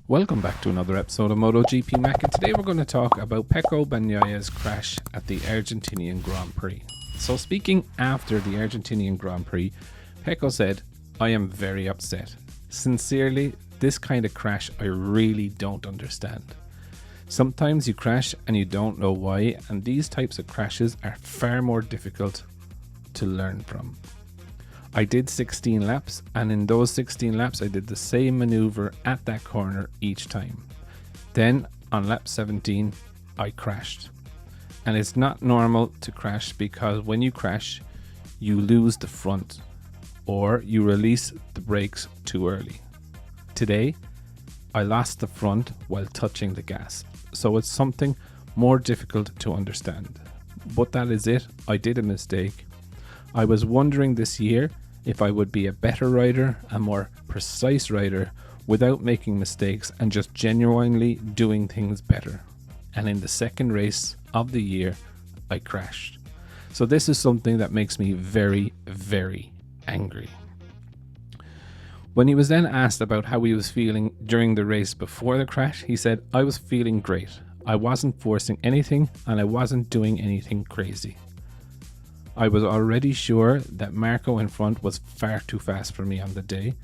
Welcome back to another episode of MotoGP Mac, and today we're going to talk about Pecco Bagnaya's crash at the Argentinian Grand Prix. So speaking after the Argentinian Grand Prix, Pecco said, "I am very upset. Sincerely, this kind of crash I really don't understand. Sometimes you crash and you don't know why, and these types of crashes are far more difficult to learn from. I did 16 laps, and in those 16 laps I did the same maneuver at that corner each time. Then on lap 17 I crashed. And it's not normal to crash, because when you crash you lose the front or you release the brakes too early. Today I lost the front while touching the gas, so it's something more difficult to understand. But that is it. I did a mistake. I was wondering this year if I would be a better rider, a more precise rider, without making mistakes and just genuinely doing things better. And in the second race of the year, I crashed. So this is something that makes me very, very angry." When he was then asked about how he was feeling during the race before the crash, he said, "I was feeling great. I wasn't forcing anything and I wasn't doing anything crazy. I was already sure that Marco in front was far too fast for me on the day,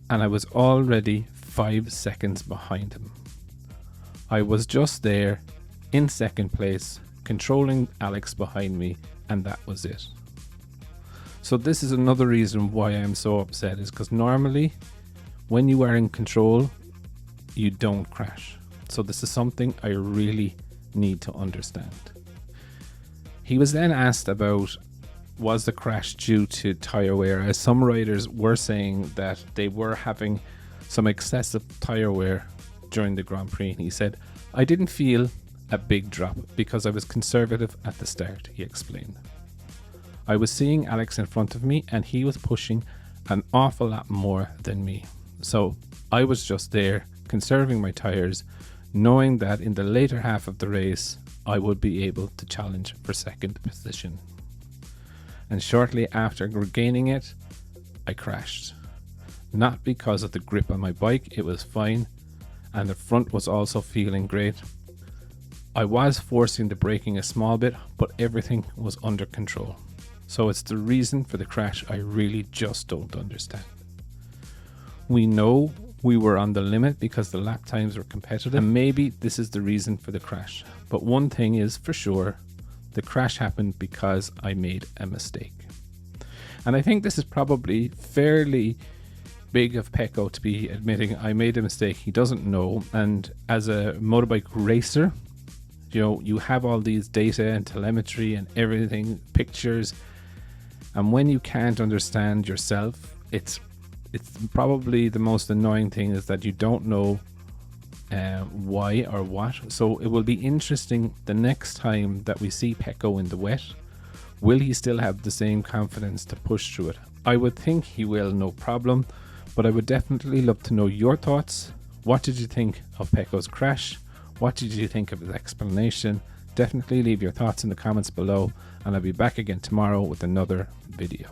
and I was already 5 seconds behind him. I was just there in second place, controlling Alex behind me, and that was it." So this is another reason why I'm so upset, is because normally when you are in control, you don't crash. So this is something I really need to understand. He was then asked about, was the crash due to tyre wear, as some riders were saying that they were having some excessive tyre wear during the Grand Prix. And he said, "I didn't feel a big drop because I was conservative at the start," he explained. "I was seeing Alex in front of me and he was pushing an awful lot more than me. So I was just there conserving my tyres, knowing that in the later half of the race I would be able to challenge for second position. And shortly after regaining it, I crashed. Not because of the grip on my bike, it was fine, and the front was also feeling great. I was forcing the braking a small bit, but everything was under control. So it's the reason for the crash I really just don't understand. We know we were on the limit because the lap times were competitive, and maybe this is the reason for the crash. But one thing is for sure, the crash happened because I made a mistake." And I think this is probably fairly big of Pecco to be admitting, I made a mistake. He doesn't know, and as a motorbike racer, you have all these data and telemetry and everything, pictures, and when you can't understand yourself, it's probably the most annoying thing, is that you don't know why or what. So it will be interesting the next time that we see Pecco in the wet. Will he still have the same confidence to push through it? I would think he will, no problem, but I would definitely love to know your thoughts. What did you think of Pecco's crash? What did you think of his explanation? Definitely leave your thoughts in the comments below, and I'll be back again tomorrow with another video.